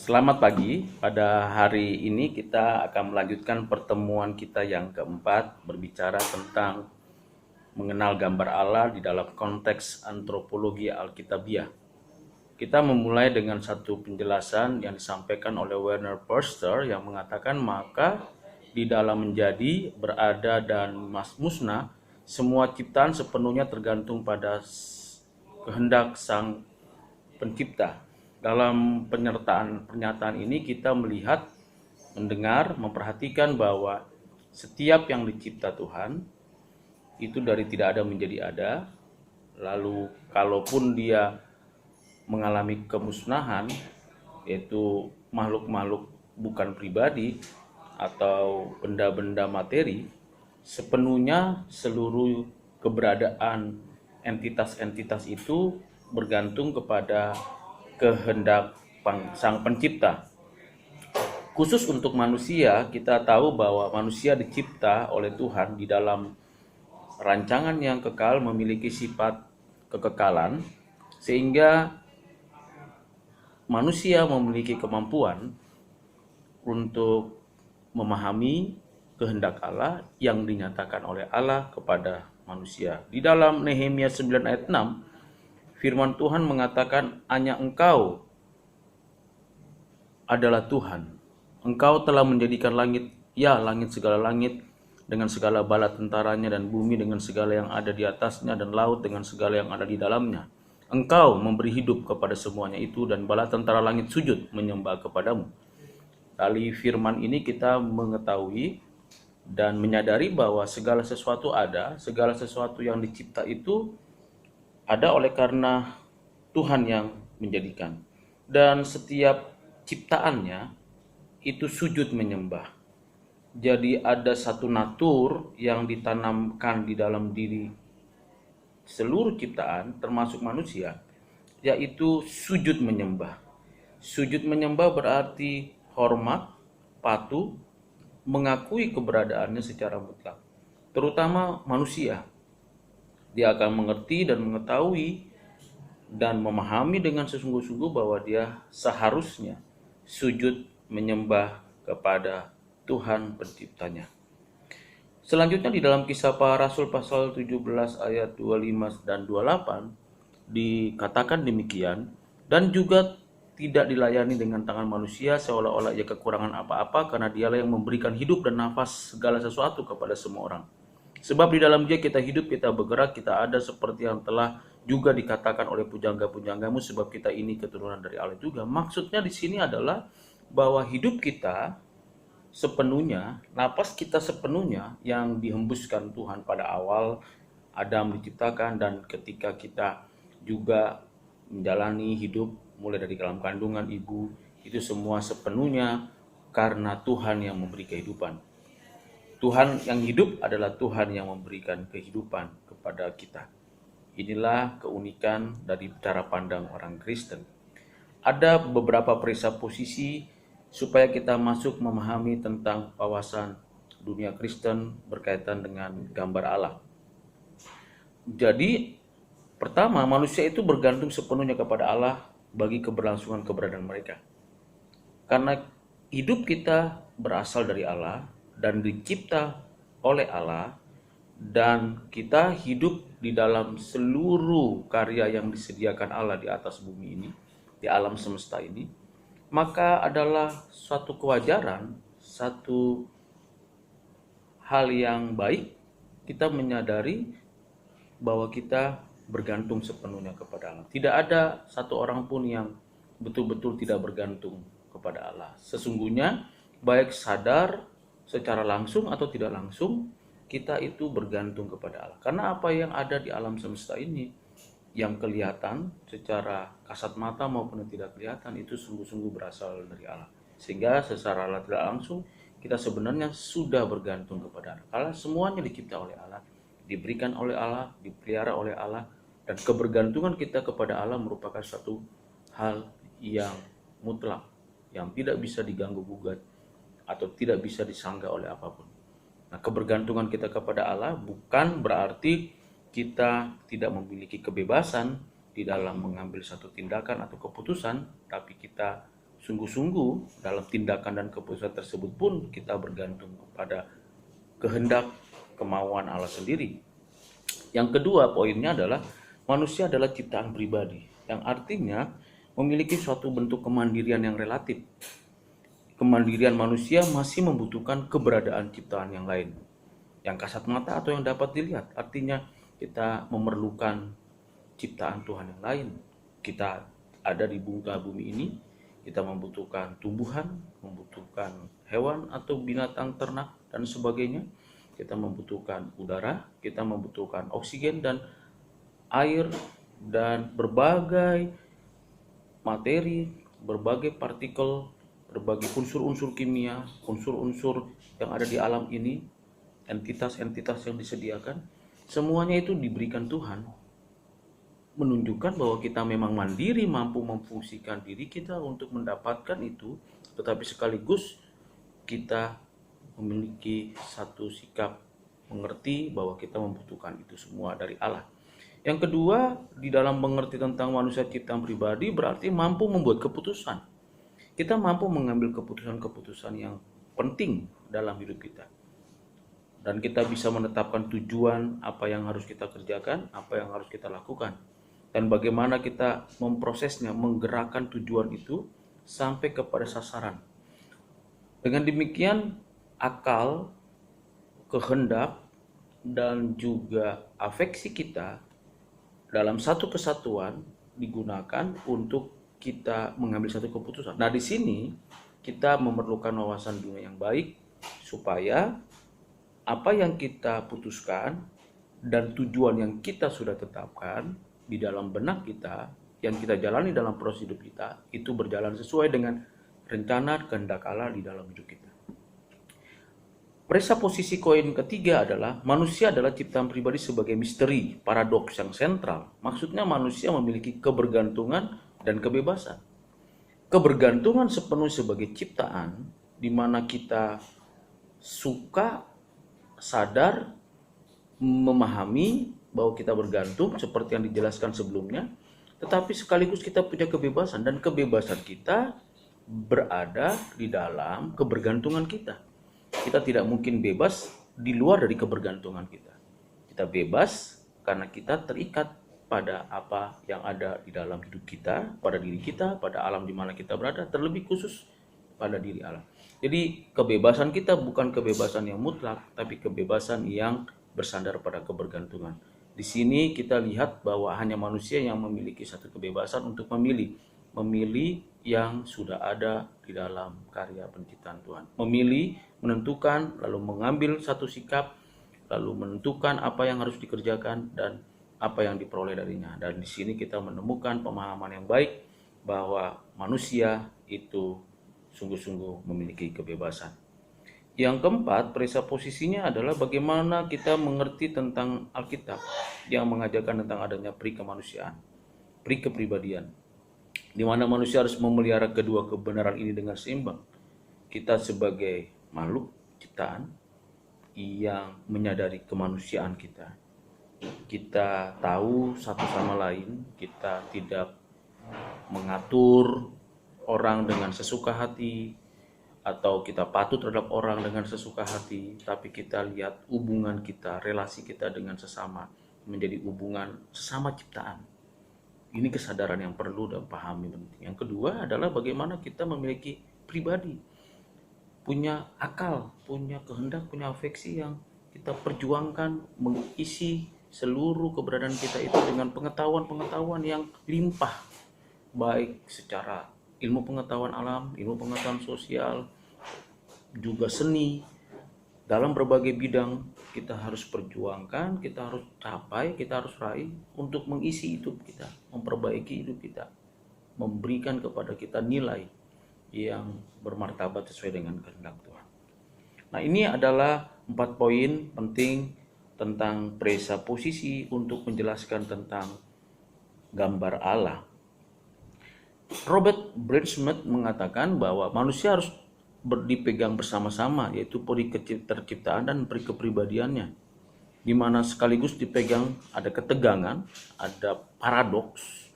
Selamat pagi. Pada hari ini kita akan melanjutkan pertemuan kita yang keempat berbicara tentang mengenal gambar Allah di dalam konteks antropologi Alkitabiah. Kita memulai dengan satu penjelasan yang disampaikan oleh Werner Förster yang mengatakan maka di dalam menjadi, berada, dan musnah, semua ciptaan sepenuhnya tergantung pada kehendak Sang Pencipta. Dalam pernyataan ini kita melihat, mendengar, memperhatikan bahwa setiap yang dicipta Tuhan itu dari tidak ada menjadi ada. Lalu kalaupun dia mengalami kemusnahan, yaitu makhluk-makhluk bukan pribadi atau benda-benda materi, sepenuhnya seluruh keberadaan entitas-entitas itu bergantung kepada kehendak Sang Pencipta. Khusus untuk manusia, kita tahu bahwa manusia dicipta oleh Tuhan di dalam rancangan yang kekal, memiliki sifat kekekalan, sehingga manusia memiliki kemampuan untuk memahami kehendak Allah yang dinyatakan oleh Allah kepada manusia. Di dalam Nehemia 9 ayat 6, firman Tuhan mengatakan, hanya Engkau adalah Tuhan. Engkau telah menjadikan langit, ya langit segala langit, dengan segala bala tentaranya, dan bumi dengan segala yang ada di atasnya, dan laut dengan segala yang ada di dalamnya. Engkau memberi hidup kepada semuanya itu, dan bala tentara langit sujud menyembah kepadamu. Dari firman ini kita mengetahui dan menyadari bahwa segala sesuatu ada, segala sesuatu yang dicipta itu ada oleh karena Tuhan yang menjadikan. Dan setiap ciptaannya itu sujud menyembah. Jadi ada satu natur yang ditanamkan di dalam diri seluruh ciptaan termasuk manusia, yaitu sujud menyembah. Sujud menyembah berarti hormat, patuh, mengakui keberadaannya secara mutlak. Terutama manusia. Dia akan mengerti dan mengetahui dan memahami dengan sesungguh-sungguh bahwa dia seharusnya sujud menyembah kepada Tuhan Penciptanya. Selanjutnya di dalam Kisah Para Rasul pasal 17 ayat 25 dan 28 dikatakan demikian, dan juga tidak dilayani dengan tangan manusia seolah-olah ia kekurangan apa-apa, karena dialah yang memberikan hidup dan nafas segala sesuatu kepada semua orang. Sebab di dalam dia kita hidup, kita bergerak, kita ada, seperti yang telah juga dikatakan oleh pujangga-pujanggamu, sebab kita ini keturunan dari Allah juga. Maksudnya di sini adalah bahwa hidup kita sepenuhnya, napas kita sepenuhnya yang dihembuskan Tuhan pada awal Adam diciptakan, dan ketika kita juga menjalani hidup mulai dari dalam kandungan ibu, itu semua sepenuhnya karena Tuhan yang memberi kehidupan. Tuhan yang hidup adalah Tuhan yang memberikan kehidupan kepada kita. Inilah keunikan dari cara pandang orang Kristen. Ada beberapa presupposisi supaya kita masuk memahami tentang wawasan dunia Kristen berkaitan dengan gambar Allah. Jadi, pertama, manusia itu bergantung sepenuhnya kepada Allah bagi keberlangsungan keberadaan mereka. Karena hidup kita berasal dari Allah dan dicipta oleh Allah, dan kita hidup di dalam seluruh karya yang disediakan Allah di atas bumi ini, di alam semesta ini, maka adalah suatu kewajaran, satu hal yang baik kita menyadari bahwa kita bergantung sepenuhnya kepada Allah. Tidak ada satu orang pun yang betul-betul tidak bergantung kepada Allah. Sesungguhnya baik sadar secara langsung atau tidak langsung, kita itu bergantung kepada Allah. Karena apa yang ada di alam semesta ini, yang kelihatan secara kasat mata maupun yang tidak kelihatan, itu sungguh-sungguh berasal dari Allah. Sehingga secara tidak langsung kita sebenarnya sudah bergantung kepada Allah. Karena semuanya dicipta oleh Allah, diberikan oleh Allah, dipelihara oleh Allah, dan kebergantungan kita kepada Allah merupakan satu hal yang mutlak, yang tidak bisa diganggu gugat atau tidak bisa disanggah oleh apapun. Nah, kebergantungan kita kepada Allah bukan berarti kita tidak memiliki kebebasan di dalam mengambil satu tindakan atau keputusan, tapi kita sungguh-sungguh dalam tindakan dan keputusan tersebut pun kita bergantung kepada kehendak kemauan Allah sendiri. Yang kedua poinnya adalah manusia adalah ciptaan pribadi, yang artinya memiliki suatu bentuk kemandirian yang relatif. Kemandirian manusia masih membutuhkan keberadaan ciptaan yang lain, yang kasat mata atau yang dapat dilihat. Artinya kita memerlukan ciptaan Tuhan yang lain. Kita ada di muka bumi ini, kita membutuhkan tumbuhan, membutuhkan hewan atau binatang ternak dan sebagainya. Kita membutuhkan udara, kita membutuhkan oksigen dan air dan berbagai materi, berbagai partikel, berbagai unsur-unsur kimia, unsur-unsur yang ada di alam ini, entitas-entitas yang disediakan, semuanya itu diberikan Tuhan, menunjukkan bahwa kita memang mandiri, mampu memfungsikan diri kita untuk mendapatkan itu, tetapi sekaligus kita memiliki satu sikap mengerti bahwa kita membutuhkan itu semua dari Allah. Yang kedua, di dalam mengerti tentang manusia ciptaan pribadi berarti mampu membuat keputusan. Kita mampu mengambil keputusan-keputusan yang penting dalam hidup kita. Dan kita bisa menetapkan tujuan apa yang harus kita kerjakan, apa yang harus kita lakukan. Dan bagaimana kita memprosesnya, menggerakkan tujuan itu sampai kepada sasaran. Dengan demikian, akal, kehendak, dan juga afeksi kita dalam satu kesatuan digunakan untuk kita mengambil satu keputusan. Nah, di sini kita memerlukan wawasan dunia yang baik supaya apa yang kita putuskan dan tujuan yang kita sudah tetapkan di dalam benak kita, yang kita jalani dalam proses hidup kita, itu berjalan sesuai dengan rencana kehendak Allah di dalam hidup kita. Presupposisi koin ketiga adalah manusia adalah ciptaan pribadi sebagai misteri, paradoks yang sentral. Maksudnya manusia memiliki kebergantungan dan kebebasan. Kebergantungan sepenuhnya sebagai ciptaan, di mana kita suka, sadar, memahami bahwa kita bergantung seperti yang dijelaskan sebelumnya, tetapi sekaligus kita punya kebebasan, dan kebebasan kita berada di dalam kebergantungan kita. Kita tidak mungkin bebas di luar dari kebergantungan kita. Kita bebas karena kita terikat pada apa yang ada di dalam hidup kita, pada diri kita, pada alam di mana kita berada, terlebih khusus pada diri Allah. Jadi kebebasan kita bukan kebebasan yang mutlak, tapi kebebasan yang bersandar pada kebergantungan. Di sini kita lihat bahwa hanya manusia yang memiliki satu kebebasan untuk memilih yang sudah ada di dalam karya penciptaan Tuhan. Memilih, menentukan, lalu mengambil satu sikap, lalu menentukan apa yang harus dikerjakan dan apa yang diperoleh darinya. Dan di sini kita menemukan pemahaman yang baik bahwa manusia itu sungguh-sungguh memiliki kebebasan. Yang keempat, presupposisinya adalah bagaimana kita mengerti tentang Alkitab yang mengajarkan tentang adanya peri kemanusiaan, peri kepribadian, di mana manusia harus memelihara kedua kebenaran ini dengan seimbang. Kita sebagai makhluk ciptaan yang menyadari kemanusiaan kita, kita tahu satu sama lain, kita tidak mengatur orang dengan sesuka hati atau kita patuh terhadap orang dengan sesuka hati, tapi kita lihat hubungan kita, relasi kita dengan sesama menjadi hubungan sesama ciptaan. Ini kesadaran yang perlu dan pahami penting. Yang kedua adalah bagaimana kita memiliki pribadi, punya akal, punya kehendak, punya afeksi yang kita perjuangkan, mengisi seluruh keberadaan kita itu dengan pengetahuan-pengetahuan yang limpah, baik secara ilmu pengetahuan alam, ilmu pengetahuan sosial, juga seni. Dalam berbagai bidang kita harus perjuangkan, kita harus capai, kita harus raih untuk mengisi hidup kita, memperbaiki hidup kita, memberikan kepada kita nilai yang bermartabat sesuai dengan kehendak Tuhan. Nah, ini adalah 4 poin penting tentang presupposisi untuk menjelaskan tentang gambar Allah. Robert Brainsmith mengatakan bahwa manusia harus dipegang bersama-sama, yaitu peri terciptaan dan peri kepribadiannya, di mana sekaligus dipegang ada ketegangan, ada paradoks,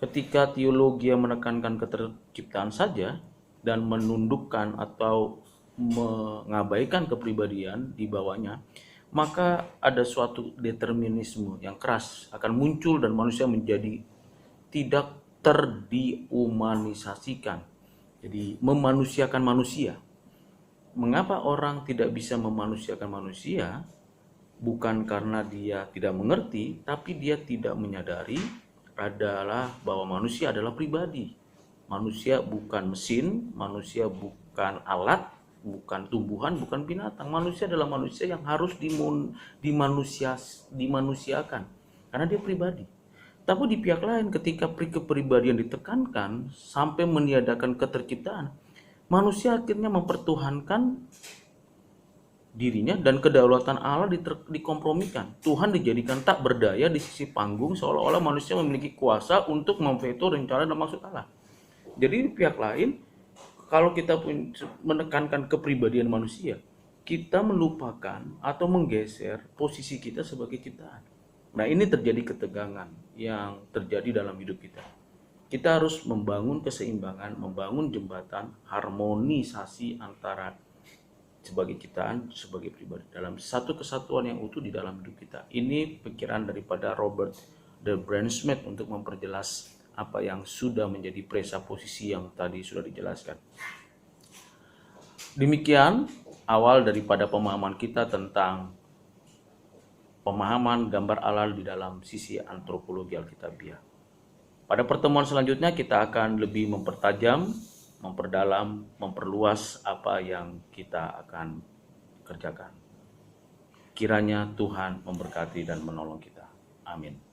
Ketika teologi yang menekankan keterciptaan saja dan menundukkan atau mengabaikan kepribadian di bawahnya, maka ada suatu determinisme yang keras akan muncul dan manusia menjadi tidak terdihumanisasikan. Jadi memanusiakan manusia. Mengapa orang tidak bisa memanusiakan manusia? Bukan karena dia tidak mengerti, tapi dia tidak menyadari adalah bahwa manusia adalah pribadi. Manusia bukan mesin, manusia bukan alat, bukan tumbuhan, bukan binatang. Manusia adalah manusia yang harus dimanusiakan karena dia pribadi. Tapi di pihak lain, ketika kepribadian ditekankan sampai meniadakan keterciptaan, manusia akhirnya mempertuhankan dirinya dan kedaulatan Allah dikompromikan. Tuhan dijadikan tak berdaya di sisi panggung, seolah-olah manusia memiliki kuasa untuk memveto rencana dan maksud Allah. Jadi di pihak lain, kalau kita menekankan kepribadian manusia, kita melupakan atau menggeser posisi kita sebagai ciptaan. Nah, ini terjadi ketegangan yang terjadi dalam hidup kita. Kita harus membangun keseimbangan, membangun jembatan, harmonisasi antara sebagai ciptaan, sebagai pribadi dalam satu kesatuan yang utuh di dalam hidup kita. Ini pikiran daripada Robert the Brain Smith untuk memperjelas apa yang sudah menjadi presaposisi yang tadi sudah dijelaskan. Demikian awal daripada pemahaman kita tentang pemahaman gambar Allah di dalam sisi antropologi Alkitabiah. Pada pertemuan selanjutnya kita akan lebih mempertajam, memperdalam, memperluas apa yang kita akan kerjakan. Kiranya Tuhan memberkati dan menolong kita. Amin.